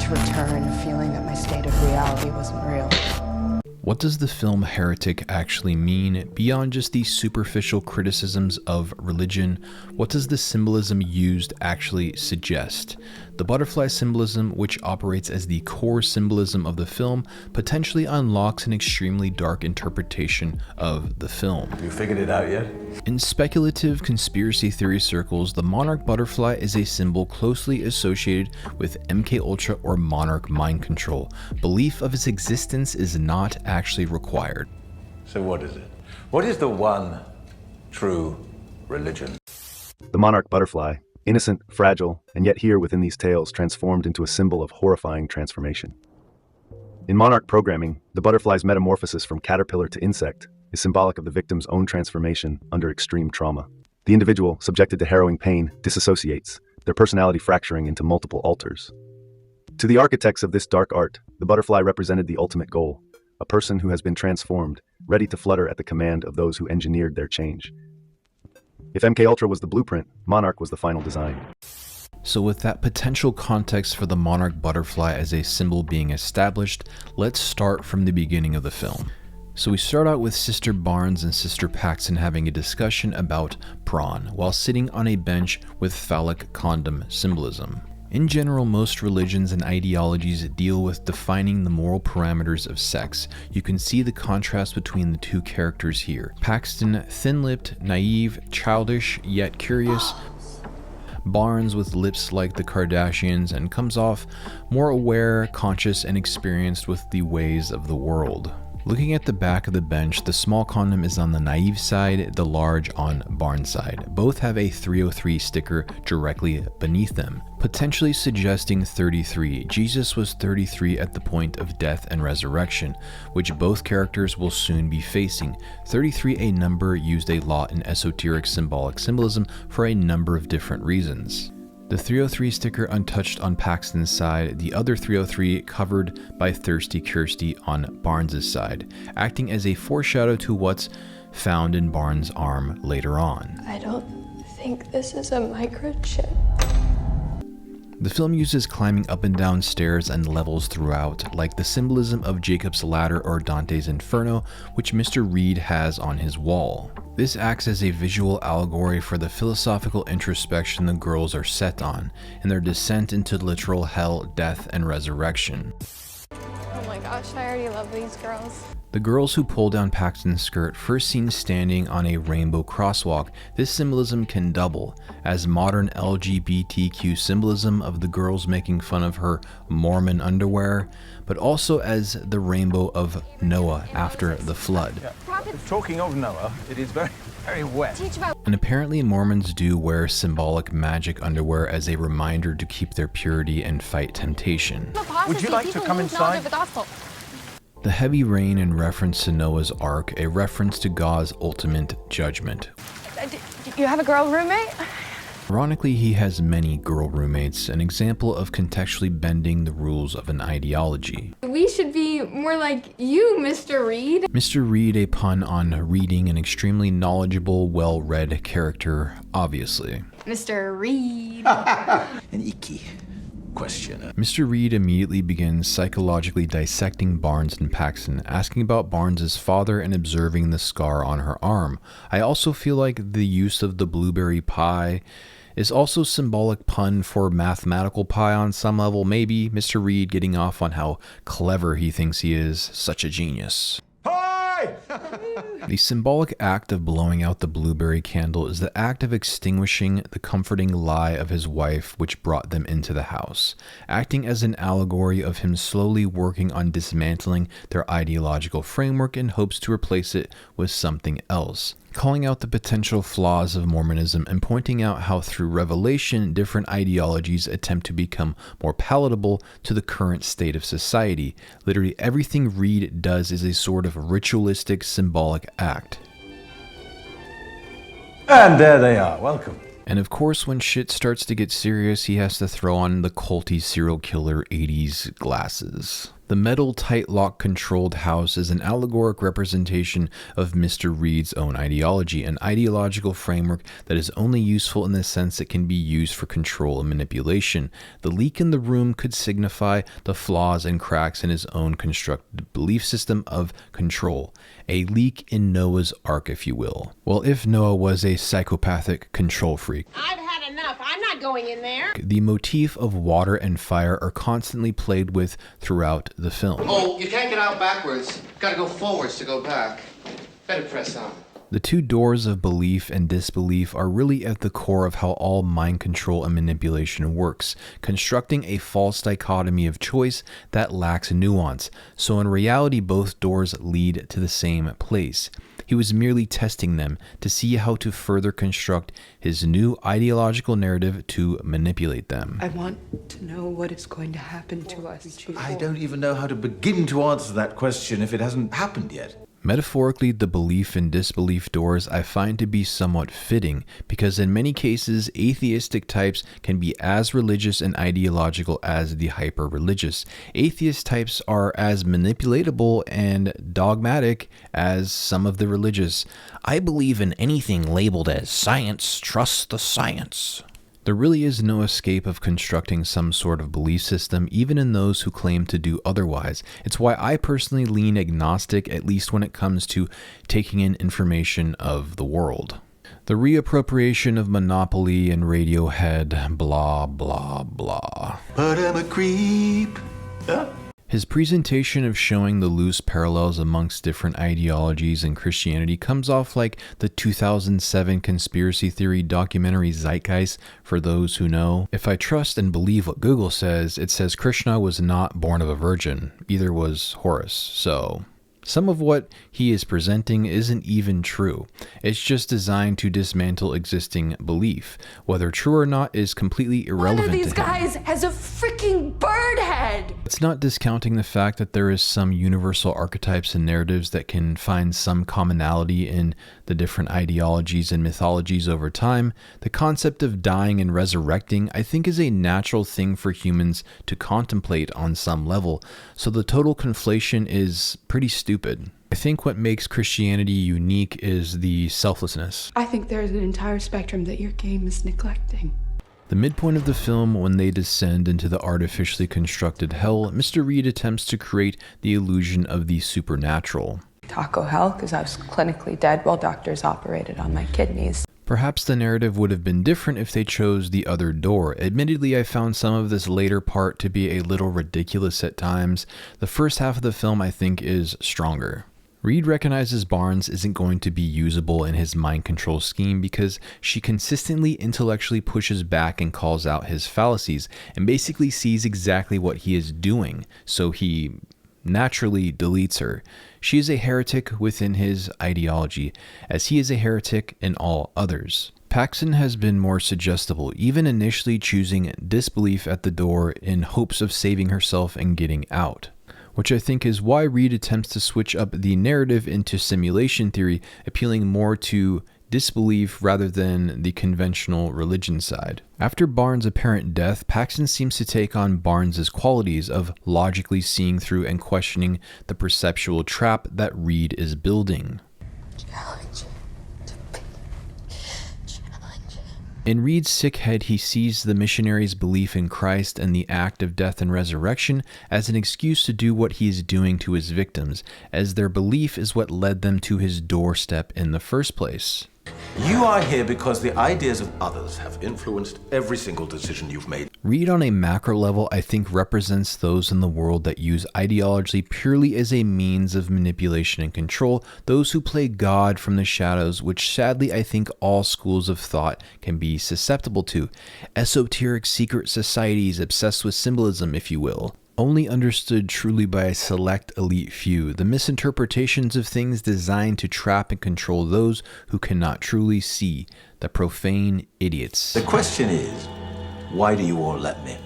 to return, feeling that my state of reality wasn't real. What does the film Heretic actually mean? Beyond just the superficial criticisms of religion, what does the symbolism used actually suggest? The butterfly symbolism, which operates as the core symbolism of the film, potentially unlocks an extremely dark interpretation of the film. You figured it out yet? In speculative conspiracy theory circles, the Monarch butterfly is a symbol closely associated with MKUltra or Monarch mind control. Belief of its existence is not actually required. So what is it? What is the one true religion? The Monarch butterfly, innocent, fragile, and yet here within these tales transformed into a symbol of horrifying transformation. In Monarch programming, the butterfly's metamorphosis from caterpillar to insect is symbolic of the victim's own transformation under extreme trauma. The individual, subjected to harrowing pain, disassociates, their personality fracturing into multiple alters. To the architects of this dark art, the butterfly represented the ultimate goal, a person who has been transformed, ready to flutter at the command of those who engineered their change. If MKUltra was the blueprint, Monarch was the final design. So with that potential context for the Monarch butterfly as a symbol being established, let's start from the beginning of the film. So we start out with Sister Barnes and Sister Paxton having a discussion about prawn while sitting on a bench with phallic condom symbolism. In general, most religions and ideologies deal with defining the moral parameters of sex. You can see the contrast between the two characters here. Paxton, thin-lipped, naive, childish, yet curious. Barnes with lips like the Kardashians and comes off more aware, conscious, and experienced with the ways of the world. Looking at the back of the bench, the small condom is on the naive side, the large on Barnes' side. Both have a 303 sticker directly beneath them, potentially suggesting 33. Jesus was 33 at the point of death and resurrection, which both characters will soon be facing. 33, a number used a lot in esoteric symbolic symbolism for a number of different reasons. The 303 sticker untouched on Paxton's side, the other 303 covered by Thirsty Kirsty on Barnes' side, acting as a foreshadow to what's found in Barnes' arm later on. I don't think this is a microchip. The film uses climbing up and down stairs and levels throughout, like the symbolism of Jacob's Ladder or Dante's Inferno, which Mr. Read has on his wall. This acts as a visual allegory for the philosophical introspection the girls are set on, and their descent into literal hell, death, and resurrection. Oh my gosh, I already love these girls. The girls who pull down Paxton's skirt first seen standing on a rainbow crosswalk. This symbolism can double as modern LGBTQ symbolism of the girls making fun of her Mormon underwear, but also as the rainbow of Noah after the flood. Yeah. Talking of Noah, it is very, very wet. And apparently Mormons do wear symbolic magic underwear as a reminder to keep their purity and fight temptation. Would you like to come inside? The heavy rain in reference to Noah's Ark, a reference to God's ultimate judgment. You have a girl roommate? Ironically, he has many girl roommates, an example of contextually bending the rules of an ideology. We should be more like you, Mr. Read. Mr. Read, a pun on reading, an extremely knowledgeable, well-read character, obviously. Mr. Read. An icky question. Mr. Read immediately begins psychologically dissecting Barnes and Paxton, asking about Barnes' father and observing the scar on her arm. I also feel like the use of the blueberry pie is also symbolic pun for mathematical pi on some level. Maybe Mr. Read getting off on how clever he thinks he is, such a genius. The symbolic act of blowing out the blueberry candle is the act of extinguishing the comforting lie of his wife which brought them into the house, acting as an allegory of him slowly working on dismantling their ideological framework in hopes to replace it with something else, calling out the potential flaws of Mormonism and pointing out how through revelation different ideologies attempt to become more palatable to the current state of society. Literally everything Read does is a sort of ritualistic symbolic act. And there they are, welcome. And of course when shit starts to get serious, he has to throw on the culty serial killer 80s glasses. The metal tight lock controlled house is an allegoric representation of Mr. Reed's own ideology, an ideological framework that is only useful in the sense it can be used for control and manipulation. The leak in the room could signify the flaws and cracks in his own constructed belief system of control. A leak in Noah's Ark, if you will. Well, if Noah was a psychopathic control freak. I've had enough. I'm not going in there. The motif of water and fire are constantly played with throughout the film. Oh, you can't get out backwards. Gotta go forwards to go back. Better press on. The two doors of belief and disbelief are really at the core of how all mind control and manipulation works, constructing a false dichotomy of choice that lacks nuance. So in reality, both doors lead to the same place. He was merely testing them to see how to further construct his new ideological narrative to manipulate them. I want to know what is going to happen to us. I don't even know how to begin to answer that question if it hasn't happened yet. Metaphorically, the belief and disbelief doors I find to be somewhat fitting, because in many cases, atheistic types can be as religious and ideological as the hyper-religious. Atheist types are as manipulatable and dogmatic as some of the religious. I believe in anything labeled as science, trust the science. There really is no escape of constructing some sort of belief system, even in those who claim to do otherwise. It's why I personally lean agnostic, at least when it comes to taking in information of the world. The reappropriation of Monopoly and Radiohead, blah, blah, blah. But I'm a creep. Huh? His presentation of showing the loose parallels amongst different ideologies in Christianity comes off like the 2007 conspiracy theory documentary Zeitgeist, for those who know. If I trust and believe what Google says, it says Krishna was not born of a virgin, either was Horus, so some of what he is presenting isn't even true. It's just designed to dismantle existing belief. Whether true or not is completely irrelevant to him. One of these guys has a freaking bird head! It's not discounting the fact that there is some universal archetypes and narratives that can find some commonality in the different ideologies and mythologies over time. The concept of dying and resurrecting, I think, is a natural thing for humans to contemplate on some level, so the total conflation is pretty stupid. I think what makes Christianity unique is the selflessness. I think there's an entire spectrum that your game is neglecting. The midpoint of the film, when they descend into the artificially constructed hell, Mr. Reed attempts to create the illusion of the supernatural. Taco hell, because I was clinically dead while doctors operated on my kidneys. Perhaps the narrative would have been different if they chose the other door. Admittedly, I found some of this later part to be a little ridiculous at times. The first half of the film, I think, is stronger. Reed recognizes Barnes isn't going to be usable in his mind control scheme because she consistently intellectually pushes back and calls out his fallacies and basically sees exactly what he is doing, so he naturally deletes her. She is a heretic within his ideology, as he is a heretic in all others. Paxton has been more suggestible, even initially choosing disbelief at the door in hopes of saving herself and getting out, which I think is why Reed attempts to switch up the narrative into simulation theory, appealing more to disbelief rather than the conventional religion side. After Barnes' apparent death, Paxton seems to take on Barnes' qualities of logically seeing through and questioning the perceptual trap that Reed is building. In Reed's sick head, he sees the missionary's belief in Christ and the act of death and resurrection as an excuse to do what he is doing to his victims, as their belief is what led them to his doorstep in the first place. You are here because the ideas of others have influenced every single decision you've made. Reed on a macro level, I think, represents those in the world that use ideology purely as a means of manipulation and control, those who play God from the shadows, which sadly I think all schools of thought can be susceptible to. Esoteric secret societies obsessed with symbolism, if you will. Only understood truly by a select elite few, the misinterpretations of things designed to trap and control those who cannot truly see, the profane idiots. The question is, why do you all let me?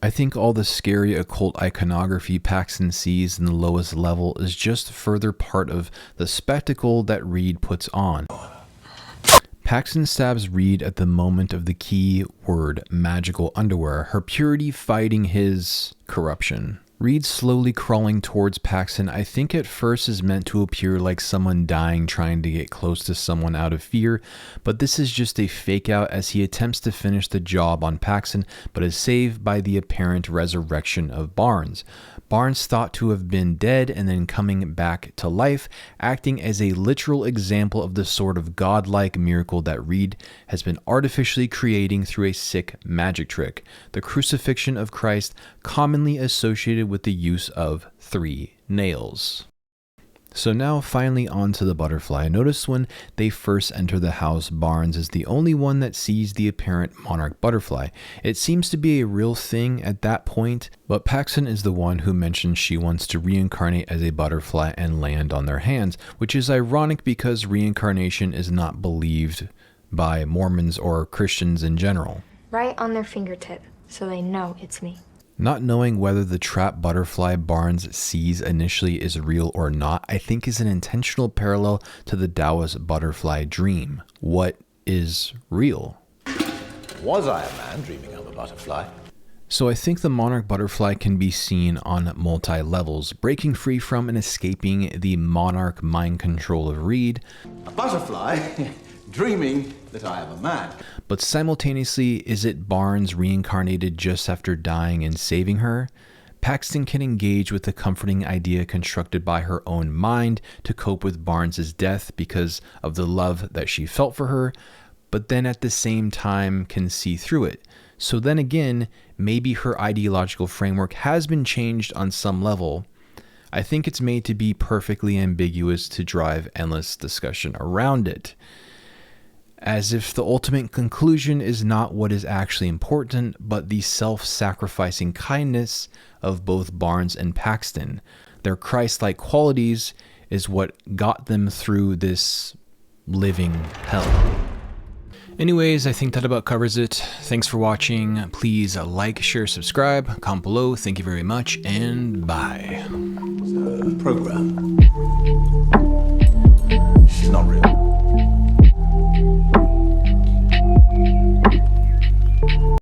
I think all the scary occult iconography Paxton sees in the lowest level is just further part of the spectacle that Reed puts on. Paxton stabs Reed at the moment of the key word, magical underwear, her purity fighting his corruption. Reed slowly crawling towards Paxton I think at first is meant to appear like someone dying trying to get close to someone out of fear, but this is just a fake out as he attempts to finish the job on Paxton but is saved by the apparent resurrection of Barnes. Barnes thought to have been dead and then coming back to life, acting as a literal example of the sort of godlike miracle that Reed has been artificially creating through a sick magic trick, the crucifixion of Christ, commonly associated with the use of 3 nails. So now finally on to the butterfly. Notice when they first enter the house, Barnes is the only one that sees the apparent monarch butterfly. It seems to be a real thing at that point, but Paxton is the one who mentions she wants to reincarnate as a butterfly and land on their hands, which is ironic because reincarnation is not believed by Mormons or Christians in general. Right on their fingertip, so they know it's me. Not knowing whether the trap butterfly Barnes sees initially is real or not, I think is an intentional parallel to the Taoist butterfly dream. What is real? Was I a man dreaming of a butterfly? So I think the monarch butterfly can be seen on multi-levels, breaking free from and escaping the monarch mind control of Reed. A butterfly dreaming that I am a man. But simultaneously, is it Barnes reincarnated just after dying and saving her? Paxton can engage with the comforting idea constructed by her own mind to cope with Barnes's death because of the love that she felt for her, but then at the same time can see through it. So then again, maybe her ideological framework has been changed on some level. I think it's made to be perfectly ambiguous to drive endless discussion around it. As if the ultimate conclusion is not what is actually important, but the self-sacrificing kindness of both Barnes and Paxton. Their Christ-like qualities is what got them through this living hell. Anyways, I think that about covers it. Thanks for watching. Please like, share, subscribe, comment below. Thank you very much, and bye. Program.